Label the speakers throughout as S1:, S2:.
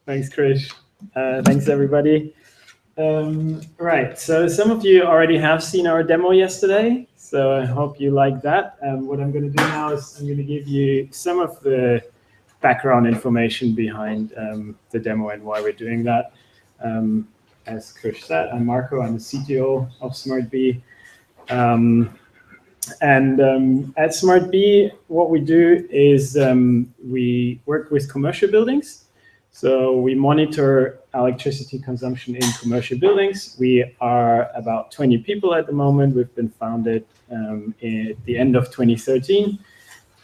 S1: Thanks, Krish. Thanks, everybody. Right, so some of you already have seen our demo yesterday, so I hope you like that. What I'm going to do now is I'm going to give you some of the background information behind the demo and why we're doing that. As Krish said, I'm Marco, I'm the CTO of smartB. At smartB, what we do is we work with commercial buildings. So we monitor electricity consumption in commercial buildings. We are about 20 people at the moment. We've been founded at the end of 2013.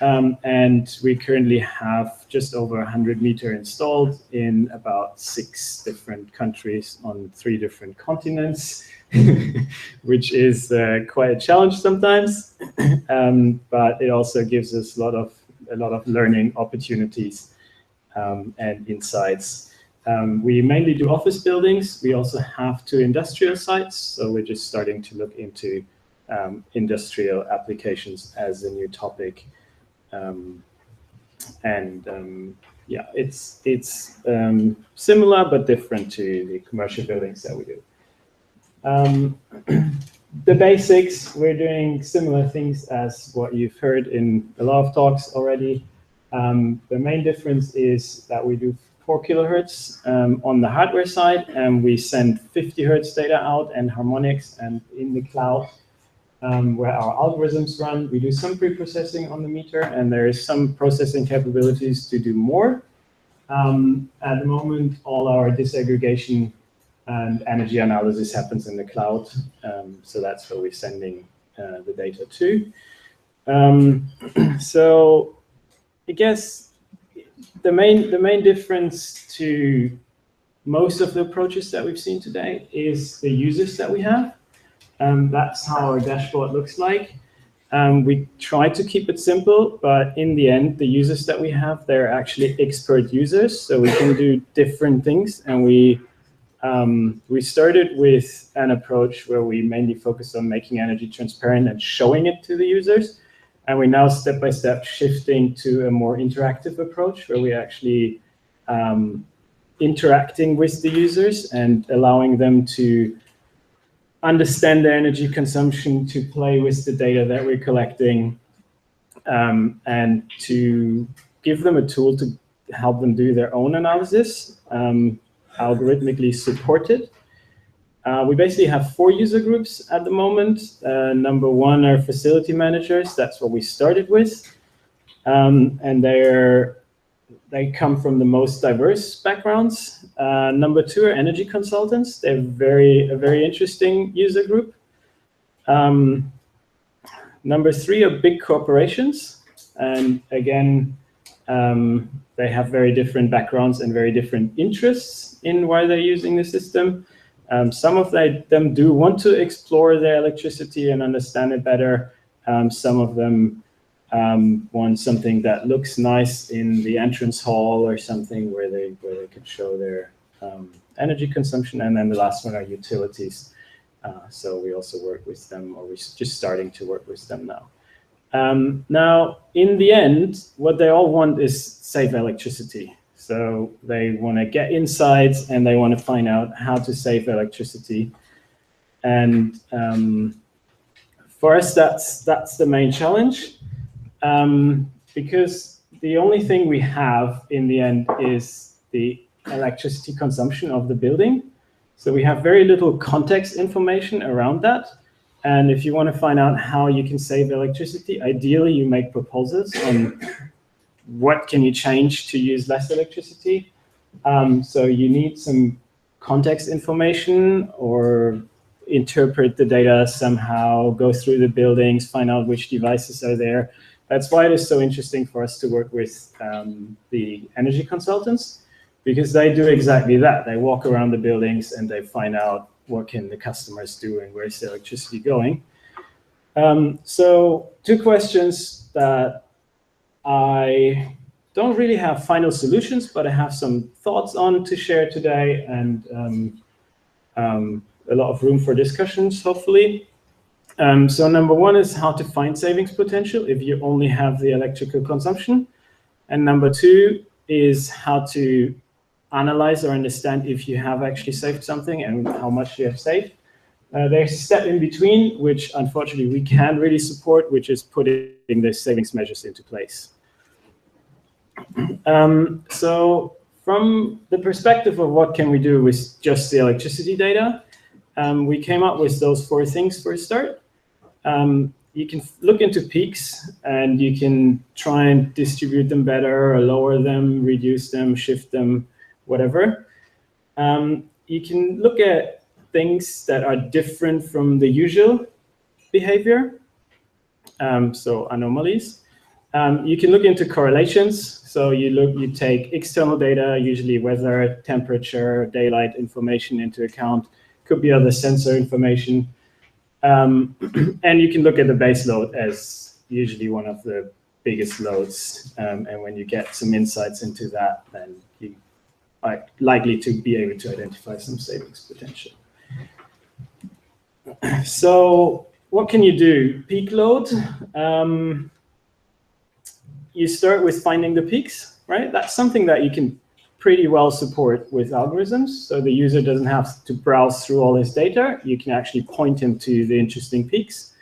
S1: And we currently have just over 100 meters installed in about 6 different countries on 3 different continents, which is quite a challenge sometimes. But it also gives us a lot of learning opportunities and insights. We mainly do office buildings. We also have 2 industrial sites. So we're just starting to look into industrial applications as a new topic. Yeah, it's similar but different to the commercial buildings that we do. The basics, we're doing similar things as what you've heard in a lot of talks already. The main difference is that we do 4 kilohertz on the hardware side, and we send 50 hertz data out and harmonics, and in the cloud where our algorithms run, we do some pre-processing on the meter, and there is some processing capabilities to do more. At the moment, all our disaggregation and energy analysis happens in the cloud, so that's where we're sending the data to. So I guess the main difference to most of the approaches that we've seen today is the users that we have. That's how our dashboard looks like. We try to keep it simple, but in the end, the users that we have, they're actually expert users, so we can do different things. And we started with an approach where we mainly focused on making energy transparent and showing it to the users. And we're now step by step shifting to a more interactive approach where we actually interacting with the users and allowing them to understand their energy consumption, to play with the data that we're collecting, and to give them a tool to help them do their own analysis, algorithmically supported. We basically have 4 user groups at the moment. Number 1 are facility managers. That's what we started with. And they come from the most diverse backgrounds. Number 2 are energy consultants. They're a very interesting user group. Number 3 are big corporations. And again, they have very different backgrounds and very different interests in why they're using the system. Some of them do want to explore their electricity and understand it better. Some of them want something that looks nice in the entrance hall or something where they could show their energy consumption. And then the last one are utilities. So we also work with them, or we're just starting to work with them now. Now, in the end, what they all want is save electricity. So they want to get insights and they want to find out how to save electricity. And for us, that's the main challenge, because the only thing we have in the end is the electricity consumption of the building. So we have very little context information around that. And if you want to find out how you can save electricity, ideally you make proposals on what can you change to use less electricity. So you need some context information or interpret the data somehow, go through the buildings, find out which devices are there. That's why it is so interesting for us to work with the energy consultants, because they do exactly that. They walk around the buildings and they find out what can the customers do and where's the electricity going. So 2 questions that I don't really have final solutions, but I have some thoughts on to share today, and a lot of room for discussions, hopefully. So number 1 is how to find savings potential if you only have the electrical consumption. And number 2 is how to analyze or understand if you have actually saved something and how much you have saved. There's a step in between, which unfortunately we can't really support, which is putting the savings measures into place. So from the perspective of what can we do with just the electricity data, we came up with those 4 things for a start. You can look into peaks, and you can try and distribute them better or lower them, reduce them, shift them, whatever. You can look at things that are different from the usual behavior, so anomalies. You can look into correlations. So you take external data, usually weather, temperature, daylight information into account. Could be other sensor information. And you can look at the base load as usually one of the biggest loads. And when you get some insights into that, then you are likely to be able to identify some savings potential. So what can you do? Peak load. You start with finding the peaks, right? That's something that you can pretty well support with algorithms. So the user doesn't have to browse through all his data. You can actually point him to the interesting peaks.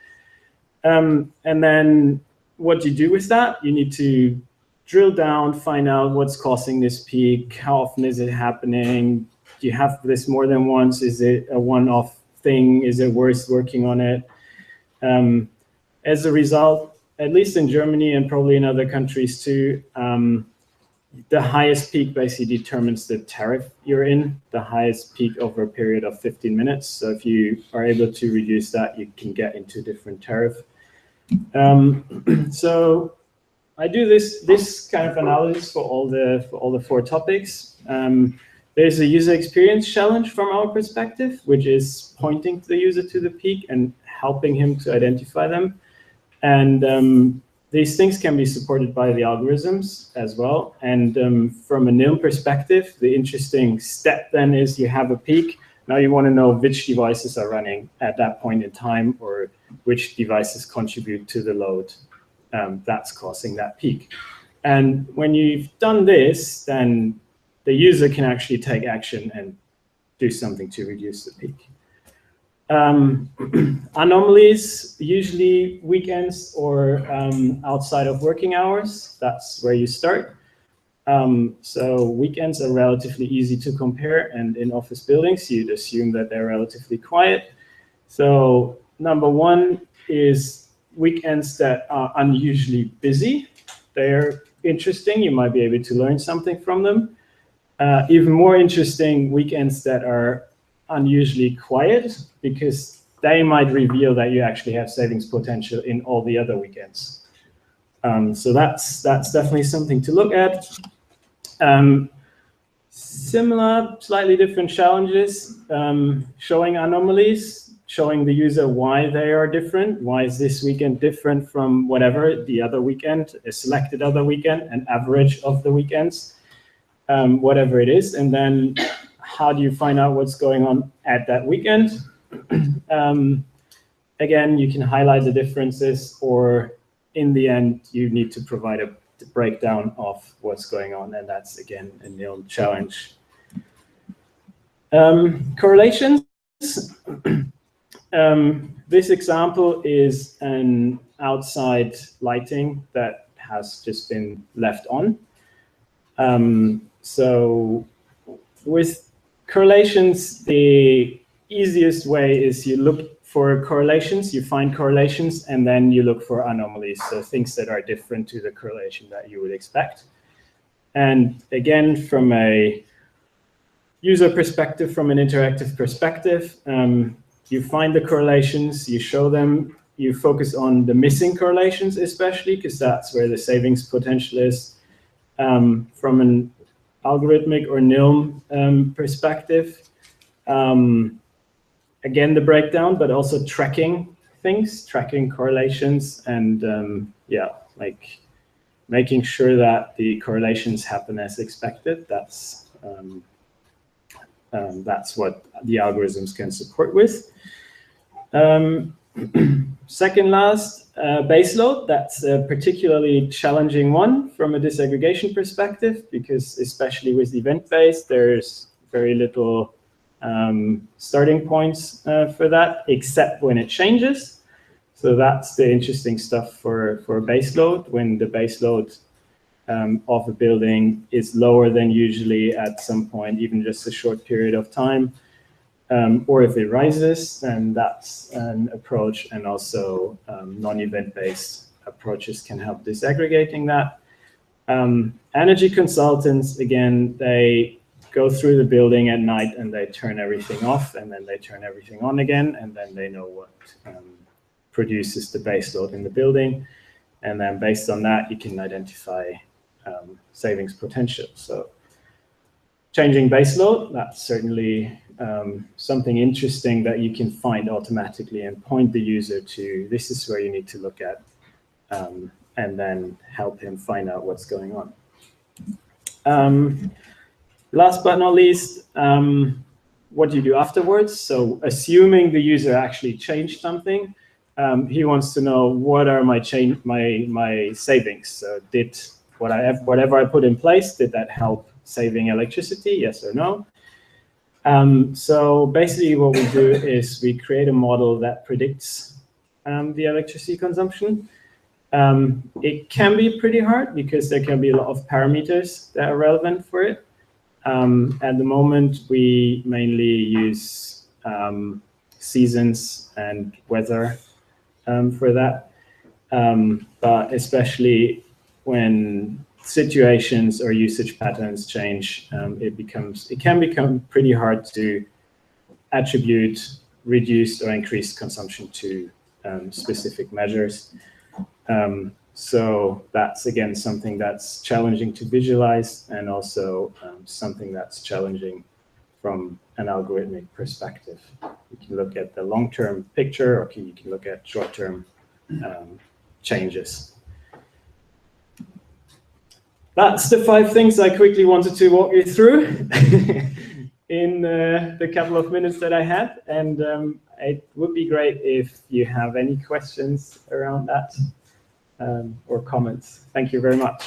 S1: And then what do you do with that? You need to drill down, find out what's causing this peak, how often is it happening? Do you have this more than once? Is it a one-off thing? Is it worth working on it? As a result, at least in Germany and probably in other countries too, the highest peak basically determines the tariff you're in, the highest peak over a period of 15 minutes. So if you are able to reduce that, you can get into different tariff. So I do this kind of analysis for all the 4 topics. There's a user experience challenge from our perspective, which is pointing the user to the peak and helping him to identify them. And these things can be supported by the algorithms as well. And from a NILM perspective, the interesting step then is you have a peak. Now you want to know which devices are running at that point in time, or which devices contribute to the load that's causing that peak. And when you've done this, then the user can actually take action and do something to reduce the peak. Anomalies, usually weekends or outside of working hours. That's where you start. So weekends are relatively easy to compare, and in office buildings, you'd assume that they're relatively quiet. So number 1 is weekends that are unusually busy. They're interesting. You might be able to learn something from them. Even more interesting, weekends that are unusually quiet, because they might reveal that you actually have savings potential in all the other weekends. So that's definitely something to look at. Similar, slightly different challenges, showing anomalies, showing the user why they are different. Why is this weekend different from whatever the other weekend, a selected other weekend, an average of the weekends, whatever it is. And then how do you find out what's going on at that weekend? Again, you can highlight the differences, or in the end, you need to provide a breakdown of what's going on. And that's, again, a NILM challenge. Correlations. This example is an outside lighting that has just been left on. So with correlations, the easiest way is you look for correlations, you find correlations, and then you look for anomalies, so things that are different to the correlation that you would expect. And again, from a user perspective, from an interactive perspective, you find the correlations, you show them, you focus on the missing correlations especially, because that's where the savings potential is. From an algorithmic or NILM perspective, again, the breakdown, but also tracking things, tracking correlations, and yeah, like making sure that the correlations happen as expected. That's what the algorithms can support with. Second last, baseload. That's a particularly challenging one from a disaggregation perspective, because especially with event-based, there's very little starting points for that, except when it changes. So that's the interesting stuff for baseload, when the baseload of a building is lower than usually at some point, even just a short period of time. Or if it rises, then that's an approach, and also non-event-based approaches can help disaggregating that. Energy consultants, again, they go through the building at night and they turn everything off, and then they turn everything on again, and then they know what produces the base load in the building. And then based on that, you can identify savings potential. So changing base load, that's certainly something interesting that you can find automatically and point the user to, this is where you need to look at, and then help him find out what's going on. Last but not least, what do you do afterwards? So assuming the user actually changed something, he wants to know, what are my savings? So did whatever I put in place, did that help saving electricity, yes or no? So basically what we do is we create a model that predicts the electricity consumption. It can be pretty hard because there can be a lot of parameters that are relevant for it. At the moment, we mainly use seasons and weather for that. But especially when situations or usage patterns change, it can become pretty hard to attribute reduced or increased consumption to specific measures. So that's, again, something that's challenging to visualize, and also something that's challenging from an algorithmic perspective. You can look at the long-term picture, or you can look at short-term changes. That's the 5 things I quickly wanted to walk you through in the couple of minutes that I had. And it would be great if you have any questions around that or comments. Thank you very much.